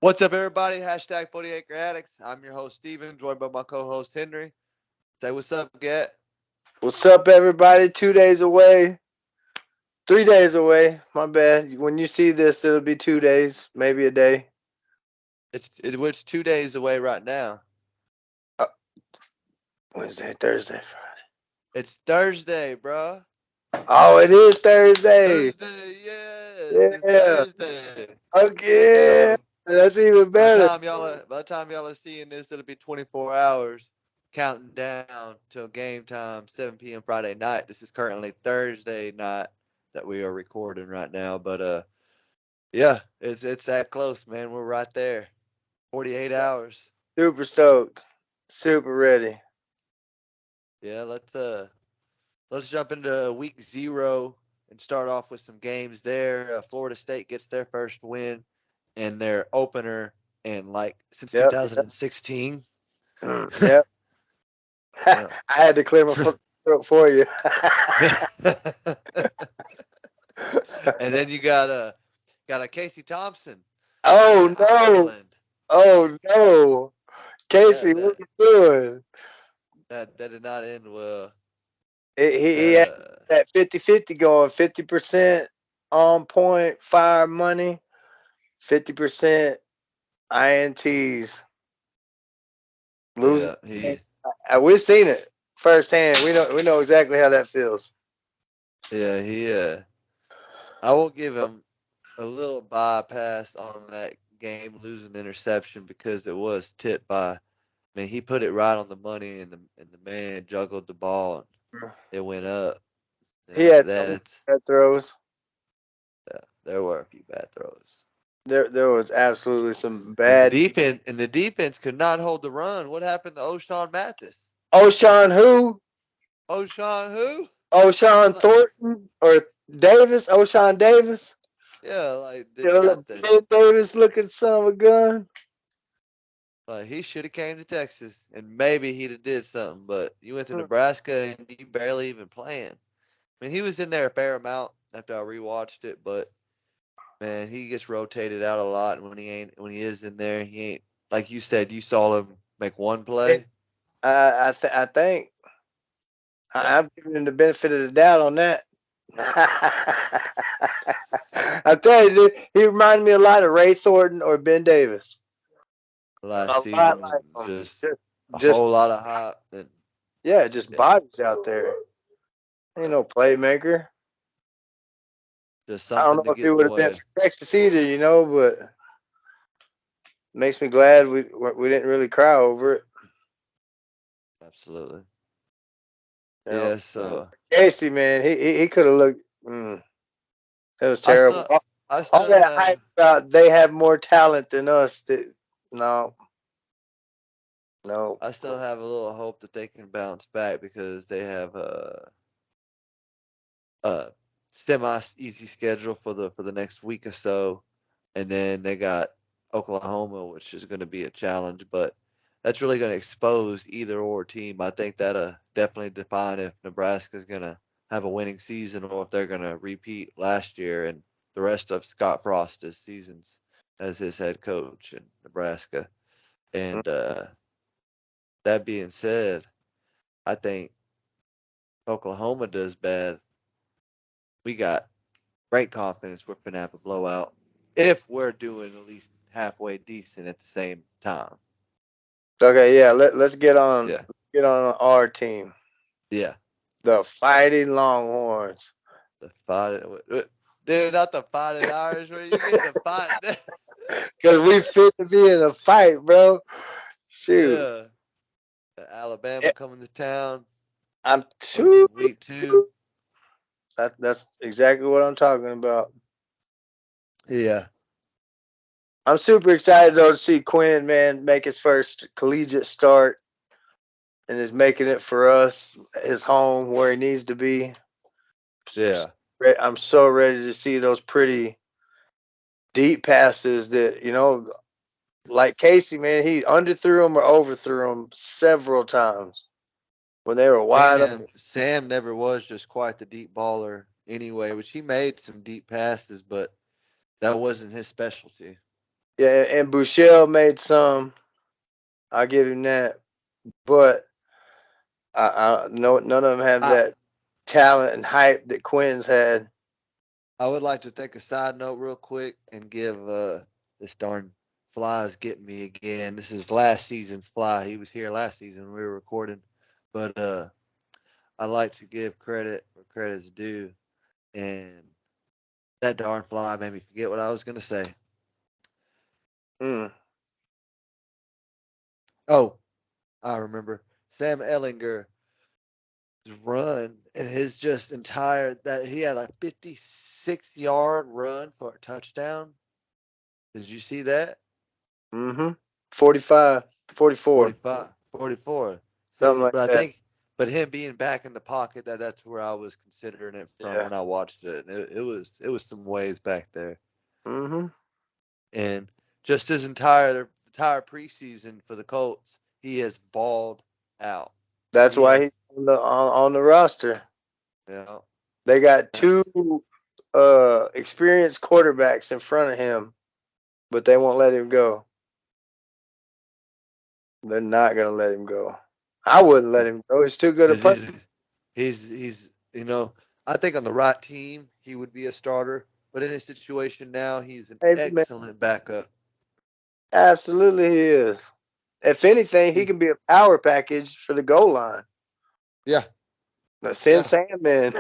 What's up, everybody? Hashtag 40 Acre Addicts. I'm your host, Steven, joined by my co-host, Henry. Say what's up, Get. What's up, everybody? 2 days away. 3 days away. My bad. When you see this, it'll be 2 days, maybe a day. It's 2 days away right now. Uh, Wednesday, Thursday, Friday. It's Thursday, bro. Oh, it is Thursday. Thursday, yes, it's Yeah. Thursday. Okay. So That's even by the better. time y'all are seeing this, it'll be 24 hours counting down till game time, 7 p.m. Friday night. This is currently Thursday night that we are recording right now, but yeah, it's that close, man. We're right there. 48 hours. Super stoked. Super ready. Yeah, let's jump into week 0 and start off with some games there. Florida State gets their first win and their opener in since Yep. Yep. 2016. Yep. Yeah. I had to clear my throat for you. And then you got a Casey Thompson Oh at no. Ireland. Oh no. Yeah, Casey, what you doing? that did not end well. He That had that 50-50 going, 50% on point, fire money, 50% INTs. Losing. yeah, he We've seen it firsthand. We know exactly how that feels. yeah, he I will give him a little bypass on that game losing interception because it was tipped by. I mean, he put it right on the money, and the man juggled the ball, and it went up. And He after had that, some bad throws. there were a few bad throws. There was absolutely some And the bad. defense could not hold the run. What happened to O'Shawn Mathis? O'Shawn who? O'Shawn who? O'Shawn Like, Thornton or Davis? O'Shawn Davis? yeah, like You they know, got little the Ben Davis looking son of a gun. like he should have came to Texas and maybe he'd have did something. But you went to Nebraska and you barely even playing. I mean, he was in there a fair amount after I rewatched it, but man, he gets rotated out a lot. And when he is in there, he ain't like you said. You saw him make one play. I think I'm giving him the benefit of the doubt on that. I tell you, dude, he reminded me a lot of Ray Thornton or Ben Davis. Last A lot season, like them. just Just, a just whole lot of hype. And yeah, just yeah, bodies out there. Ain't no playmaker. just I don't something to know if he get in the would have been way. for Texas either, but makes me glad we didn't really cry over it. Absolutely. You know, Yeah. So Casey, man, he could have looked. It was I terrible. still I All still that have hype about they have more talent than us. No, no. I still have a little hope that they can bounce back because they have a semi easy schedule for the next week or so, and then they got Oklahoma, which is going to be a challenge, but that's really going to expose either or team. I think that'll definitely define if Nebraska's going to have a winning season or if they're going to repeat last year and the rest of Scott Frost's seasons as his head coach in Nebraska. And that being said, I think Oklahoma does bad. We got great confidence we're going to have a blowout if we're doing at least halfway decent at the same time. Okay, yeah. Let's Yeah. get on our team, Yeah. the Fighting Longhorns. The fight. They're not the fighting Irish where you get the fight. Cause we fit to be in a fight, bro. Shoot. Yeah. Alabama Yeah, coming to town I'm on too. week 2. That's exactly what I'm talking about. Yeah. I'm super excited though to see Quinn, man, make his first collegiate start and is making it for us, his home where he needs to be. Yeah. I'm so ready to see those pretty deep passes that, like Casey, man, he underthrew them or overthrew them several times when they were wide open. Sam never was just quite the deep baller anyway, which he made some deep passes, but that wasn't his specialty. Yeah, and Bouchel made some. I'll give him that. But no, none of them have I that talent and hype that Quinn's had. I would like to take a side note real quick and give this darn fly is getting me again. This is last season's fly. He was here last season when we were recording, but I like to give credit where credit's due, and that darn fly made me forget what I was gonna say. Mm. Oh, I remember Sam Ellinger's run and his just entire that he had a 56-yard run for a touchdown. Did you see that? Mm-hmm. 45, 44, 45, 44. something See, like but I that. think, but him being back in the pocket, that's where I was considering it from Yeah. when I watched it. It was some ways back there, Mm-hmm. and just his entire preseason for the Colts, he has balled out. That's He why has, he's on the roster. you know, They got uh, two experienced quarterbacks in front of him, but they won't let him go. They're not gonna let him go. I wouldn't let him go. He's too good a because punter. he's I think on the right team he would be a starter, but in his situation now, he's an Hey, man, excellent backup. absolutely he is. If anything, he He, can be a power package for the goal line. yeah, Now, send yeah, Sandman.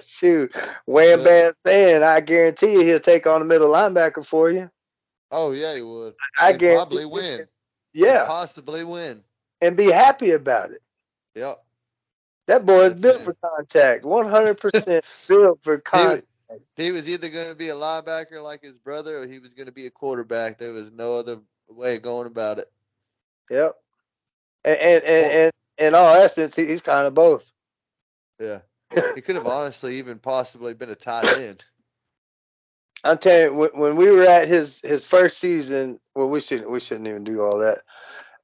Shoot. Wham yeah. Bam Sand, I guarantee you he'll take on the middle linebacker for you. Oh yeah, he would, I and guarantee probably you. win, and Yeah. possibly win. And be happy about it. Yep, That boy is that's built him. for contact. 100% built for he contact. he was either going to be a linebacker like his brother, or he was going to be a quarterback. There was no other way of going about it. Yep. And, and, and, Or and in all essence, he's kind of both. yeah, he could have honestly even possibly been a tight end. I'm telling you, when we were at his first season, well, we shouldn't even do all that.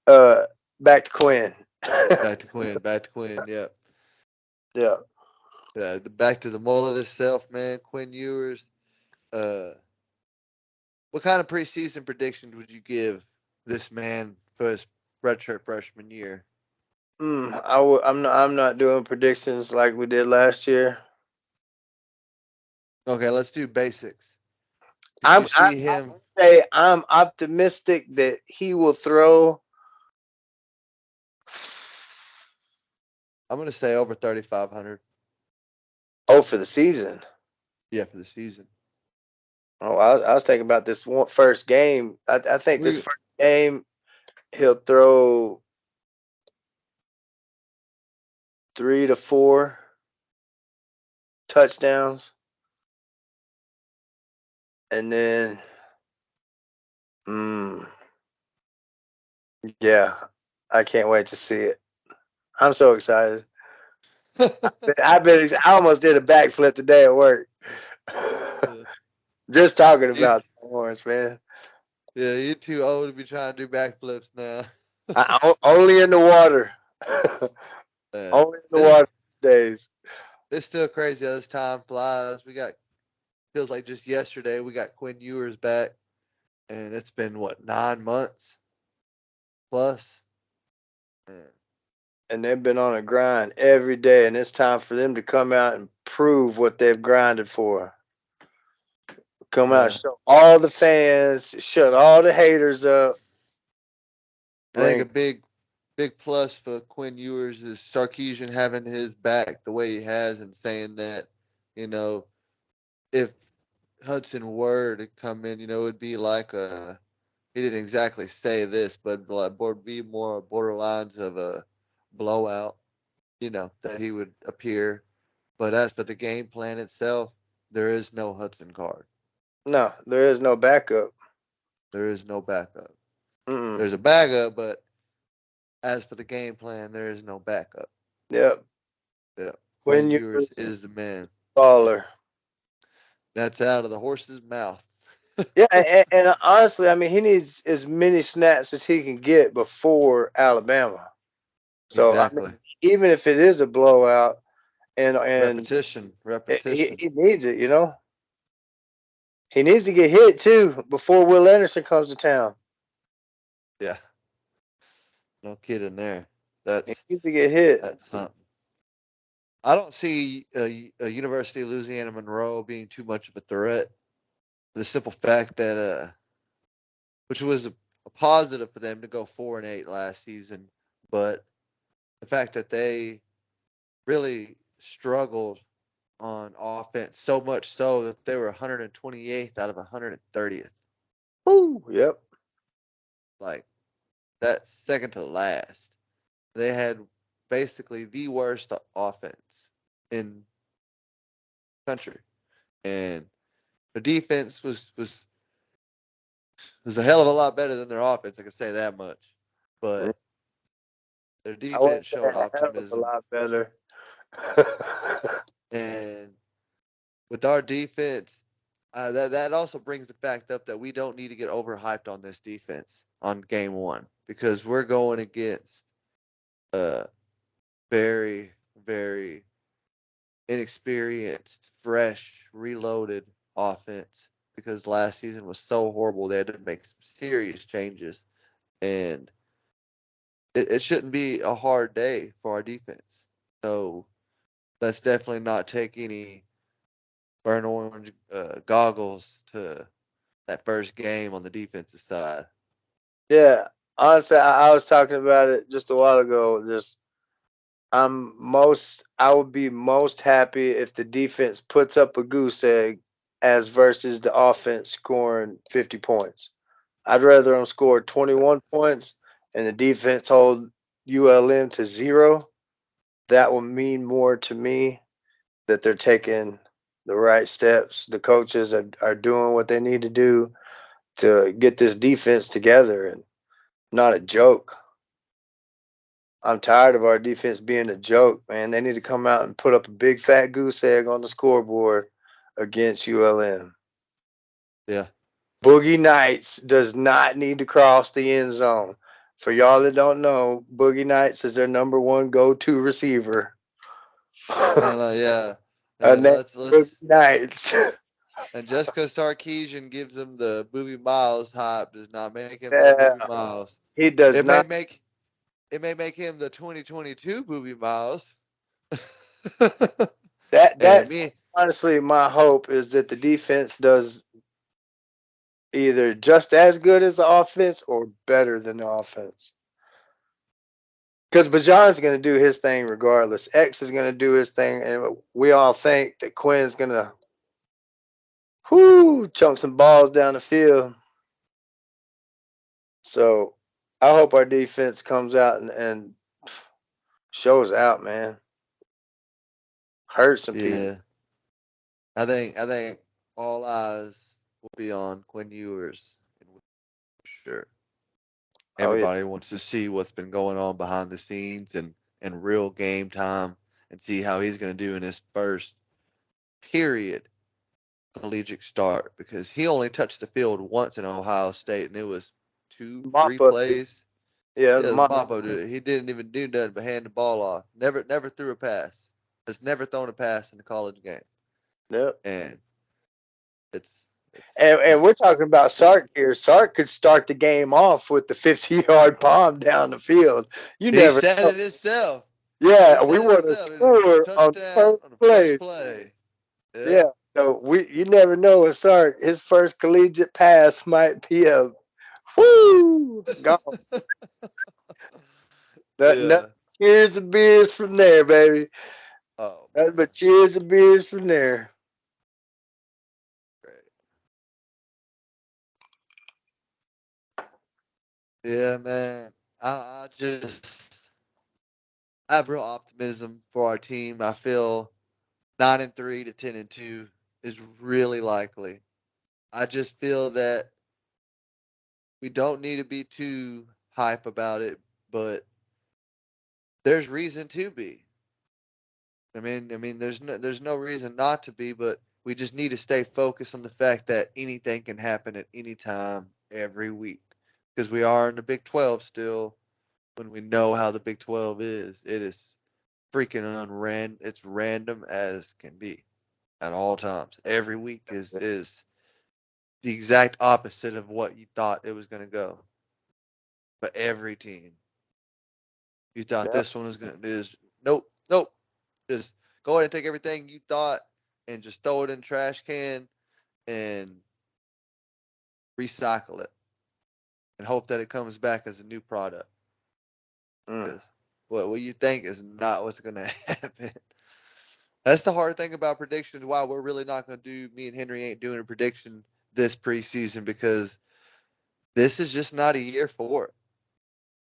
Uh, Back to Quinn. Back to Quinn. Back to Quinn. Yeah. Yeah. Back to the mullet itself, man. Quinn Ewers. Uh, what kind of preseason predictions would you give this man for his redshirt freshman year? I'm not doing predictions like we did last year. Okay, let's do basics. Could you I'm I, see I him? would say I'm optimistic that he will throw. I'm gonna say over 3,500. Oh, for the season. Yeah, for the season. Oh, I was thinking about this first game. I think this We first game he'll throw 3 to 4 touchdowns, and then, mm, yeah, I can't wait to see it. I'm so excited. I almost did a backflip today at work. Just talking you, about the horns, man. yeah, you're too old to be trying to do backflips now. Only in the water. Uh, Only in the it, water days. it's still crazy how this time flies. We got feels like just yesterday we got Quinn Ewers back, and it's been what 9 months plus. Man, And they've been on a grind every day, and it's time for them to come out and prove what they've grinded for. Come out, yeah, show all the fans, shut all the haters up. I think a Bring big plus for Quinn Ewers is Sarkeesian having his back the way he has and saying that, you know, if Hudson were to come in, it'd be like a he didn't exactly say this, but like would be more borderlines of a blowout, that he would appear. But as for the game plan itself, there is no Hudson card. no, there is no backup. There is no backup. Mm-mm. There's a backup, but as for the game plan, there is no backup. Yep. Yeah. When Quinn you're Ewers is the man. baller. That's out of the horse's mouth. Yeah, and honestly, I mean, he needs as many snaps as he can get before Alabama. So I mean, Exactly. even if it is a blowout, and Repetition. he, Repetition. he needs it, you know. He needs to get hit too before Will Anderson comes to town. Yeah, no kidding there. He That's needs to get hit. that's something. I don't see a University of Louisiana Monroe being too much of a threat. The simple fact that which was a positive for them to go 4-8 last season, but the fact that they really struggled on offense so much so that they were 128th out of 130th. Woo. Yep. Like that's second to last. They had basically the worst offense in the country, and the defense was a hell of a lot better than their offense. I can say that much. But their I want defense to say showed a hell of a optimism, lot better. and with our defense, that also brings the fact up that we don't need to get overhyped on this defense on game one because we're going against a very, very inexperienced, fresh, reloaded offense because last season was so horrible they had to make some serious changes, and it shouldn't be a hard day for our defense. So let's definitely not take any burnt orange goggles to that first game on the defensive side. Yeah. Honestly, I was talking about it just a while ago. Just I would be most happy if the defense puts up a goose egg as versus the offense scoring 50 points. I'd rather them score 21 points and the defense hold ULM to 0. That will mean more to me that they're taking the right steps. The coaches are doing what they need to do to get this defense together and not a joke. I'm tired of our defense being a joke, man. They need to come out and put up a big fat goose egg on the scoreboard against ULM. Yeah, Boogie Nights does not need to cross the end zone. For y'all that don't know, Boogie Nights is their number one go-to receiver. yeah, And and that's Boogie let's Nights. and just because Sarkeesian gives him the Booby Miles hype does not make him no Yeah, Booby Miles. he does It may not. make it may make him the 2022 Booby Miles. And That me, honestly, my hope is that the defense does either just as good as the offense or better than the offense. Because Bajan's going to do his thing regardless. X is going to do his thing, and we all think that Quinn's going to chunk some balls down the field. So I hope our defense comes out and shows out, man. Hurt some people. yeah, I think all eyes will be on Quinn Ewers for sure. Oh yeah, Everybody wants to see what's been going on behind the scenes and real game time and see how he's going to do in his first period collegiate start because he only touched the field once in Ohio State and it was two, three mop up. plays. Yeah, Yeah, the mop. Moppo did it. He didn't even do nothing but hand the ball off. Never threw a pass. Has never thrown a pass in the college game. Yep. And it's And he's we're talking about Sark here. Sark could start the game off with the 50-yard bomb down the field. You he never said know. it himself. He Yeah, we said it want to himself. score on the Touchdown first on the first play. play. Yeah. Yeah. So you never know with Sark. His first collegiate pass might be a gone. Nothing Yeah. cheers and beers from there, baby. Oh Nothing man. but cheers and beers from there. Great. Yeah, man. I just I have real optimism for our team. I feel 9-3 to 10-2 is really likely. I just feel that we don't need to be too hype about it, but there's reason to be. I mean, there's no reason not to be, but we just need to stay focused on the fact that anything can happen at any time, every week, because we are in the Big 12 still. When we know how the Big 12 is, it is freaking unran. It's random as can be at all times. Every week is the exact opposite of what you thought it was going to go. But every team, you thought Yep. this one was going to is nope, nope. Just go ahead and take everything you thought and just throw it in the trash can and recycle it and hope that it comes back as a new product. Mm. Because what you think is not what's going to happen. That's the hard thing about predictions. Why we're really not going to do. Me and Henry ain't doing a prediction this preseason because this is just not a year for it.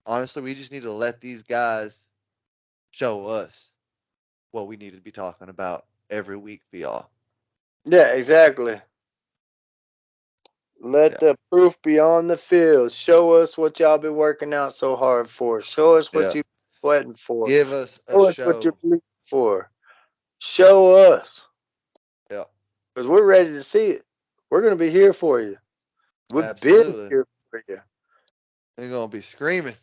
Honestly, we just need to let these guys show us what we need to be talking about every week for y'all. Yeah, exactly. Let Yeah, the proof be on the field. Show us what y'all been working out so hard for. Show us what yeah. you sweating for. Give us a Show us what you're show. bleeding for. Show us. Yeah, Because we're ready to see it. We're going to be here for you. We've been absolutely. here for you. We're gonna be screaming.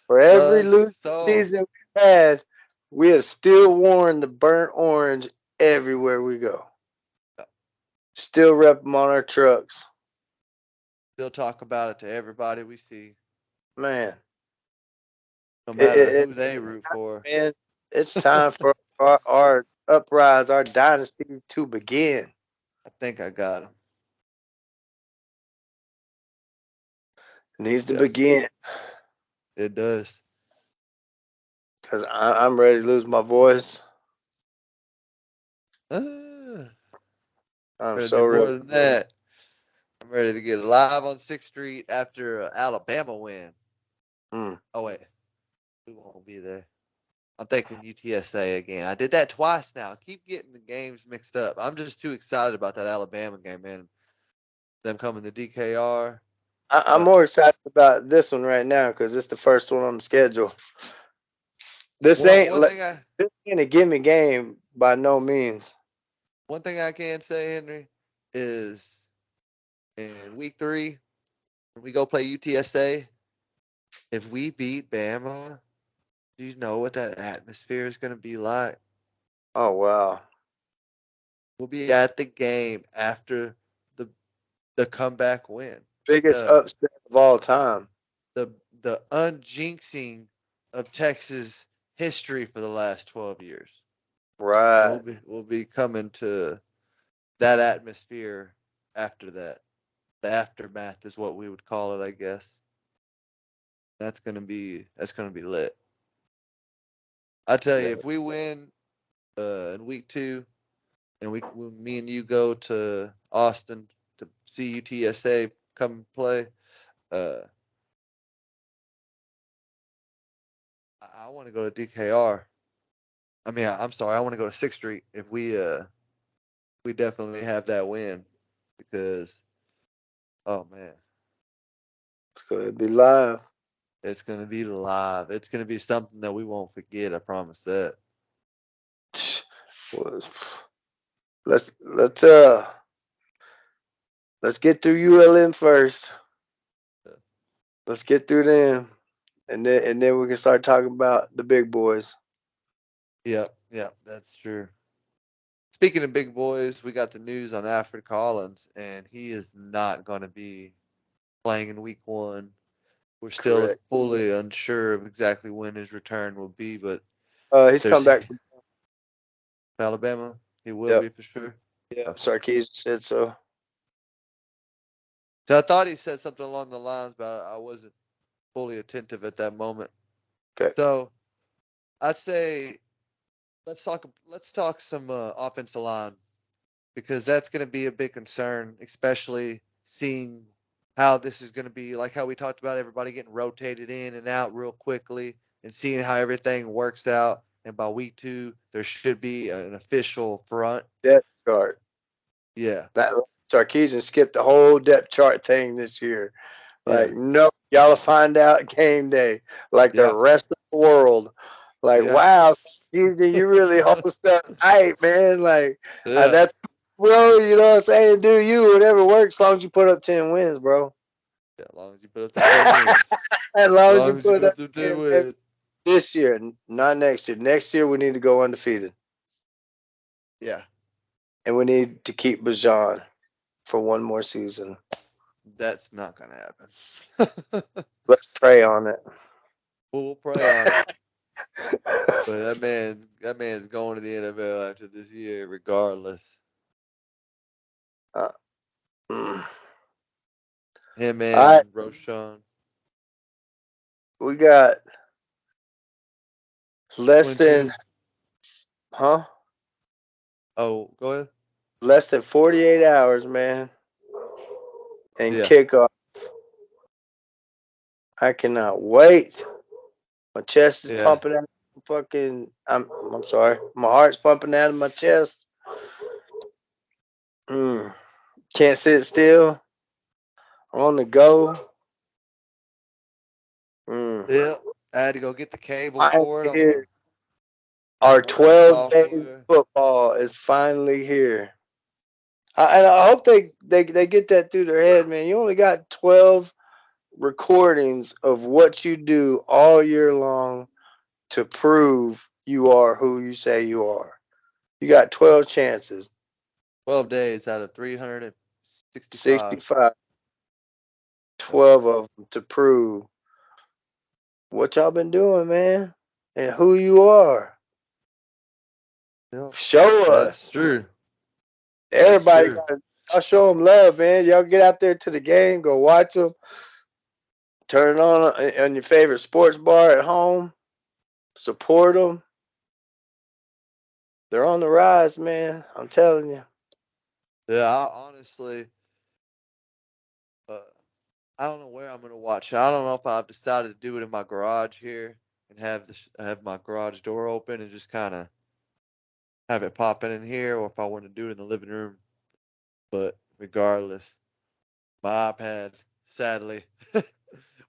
For every Love losing song. season we've had, we have still worn the burnt orange everywhere we go. Yeah. Still rep them on our trucks. Still talk about it to everybody we see, Man, no it, matter it, who they it's root time, for. man. It's time for our uprise, our dynasty to begin. I think I got him. It needs to Yeah, begin it does. because I'm ready to lose my voice. Ah, I'm ready to so do more ready. than that. I'm ready to get live on 6th Street after Alabama win. Mm. Oh wait, we won't be there. I'm thinking UTSA again. I did that twice now. I keep getting the games mixed up. I'm just too excited about that Alabama game, man. Them coming to DKR. I'm Uh, more excited about this one right now because it's the first one on the schedule. This one ain't one like thing I this ain't a gimme game by no means. one thing I can say, Henry, is in week 3 when we go play UTSA. If we beat Bama, do you know what that atmosphere is going to be like? Oh wow, We'll be at the game after the the comeback win. biggest The upset of all time. the the unjinxing of Texas history for the last 12 years. And Right. we'll be coming to that atmosphere after that. The aftermath is what we would call it, I guess. That's gonna be lit. I tell you, Yeah. if we win in week 2 and when me and you go to Austin to see UTSA come play, uh, I want to go to DKR. I mean, I'm sorry, I want to go to 6th Street if we definitely have that win because oh man, It's gonna be live. it's gonna be live. It's gonna be something that we won't forget. I promise that. Well, let's let's get through ULM first. Let's get through them, and then we can start talking about the big boys. Yep, yep, that's true. Speaking of big boys, we got the news on Alfred Collins, and he is not going to be playing in week 1. We're still Correct. fully unsure of exactly when his return will be, but He's come there's back. Alabama. He will Yep. be for sure. Yep. Okay. Sarkeesian said so. So I thought he said something along the lines, but I wasn't fully attentive at that moment. Okay. So I'd say let's talk some offensive line because that's going to be a big concern, especially seeing how this is going to be like how we talked about everybody getting rotated in and out real quickly and seeing how everything works out. And by week 2, there should be an official front. Depth chart. Yeah, That Sarkeesian skipped the whole depth chart thing this year. yeah, Like, no, y'all will find out game day, like the yeah, rest of the world. Like, yeah, wow, you really hold stuff tight, man. Like, yeah. that's, bro, you know what I'm saying? Do you, whatever works, as long as you put up 10 wins, bro. Yeah, as long as you put up them 10 wins. As As long as you long as you put put up up them 10 10 wins wins. this year, not next year. Next year, we need to go undefeated, Yeah, and we need to keep Bajan. for one more season. That's not gonna happen. Let's pray on it. We'll pray on it. But that man's going to the NFL after this year, regardless. Uh, mm. Him All right, and Roshan. we got less than, 22. huh? Oh, go ahead. Less than 48 hours, man, and Yeah. kickoff. I cannot wait. My chest is Yeah. pumping out. I'm sorry. My heart's pumping out of my chest. Can't sit still. On the go. Mm. Yeah. I had to go get the cable Finally for it here. on Our the 12 days software. football is finally here. And I hope they get that through their head, man. You only got 12 recordings of what you do all year long to prove you are who you say you are. You got 12 chances. 12 days out of 365. 65. Yep. 12 of them to prove what y'all been doing, man, and who you are. Yep. Show us. That's true. That's Everybody true. got to. Y'all show them love, man. Y'all get out there to the game, go watch them, turn it on your favorite sports bar at home, support them. They're on the rise, man. I'm telling you. Yeah, I honestly, uh, I don't know where I'm gonna watch it. I don't know if I've decided to do it in my garage here and have my garage door open and just kind of have it popping in here, or if I want to do it in the living room. But regardless, my iPad, sadly,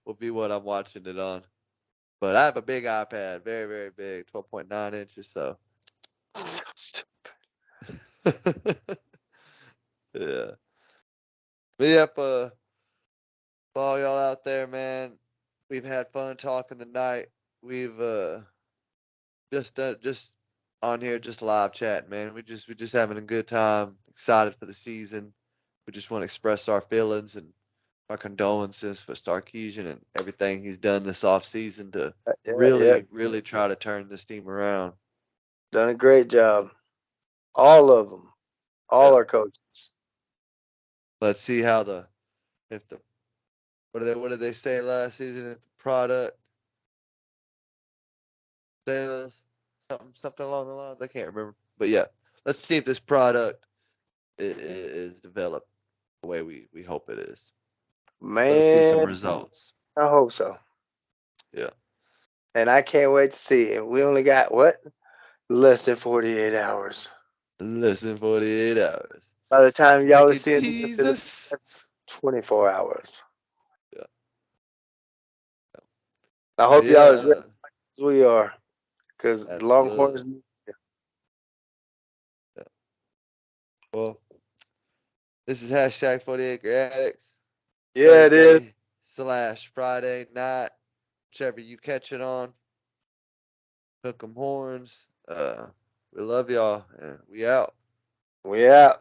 will be what I'm watching it on. But I have a big iPad, very, very big, 12.9 inches. So, So stupid. yeah. But yep, for all y'all out there, man, we've had fun talking tonight. We've just on here, just live chat, man. We're just having a good time, excited for the season. We just want to express our feelings and our condolences for Sarkisian and everything he's done this off season to Yeah, yeah. really try to turn this team around. Done a great job. All of them. All Yeah. our coaches. Let's see how if the what did they say last season? If the product sales something along the lines. I can't remember, but yeah, let's see if this product is developed the way we hope it is. Let's see some Man, results. I hope so. Yeah. And I can't wait to see it. We only got what? Less than 48 hours. Less than 48 hours. By the time y'all Thank are you, seeing this, it'll be Jesus. 24 hours. Yeah. I But hope y'all as ready yeah, as we are. Because absolutely. Longhorns, Yeah. Well, this is hashtag 40 Acre Addicts. yeah, it is. Thursday / Friday night, whichever you catch it on. Hook 'em horns. We love y'all, and we out. We out.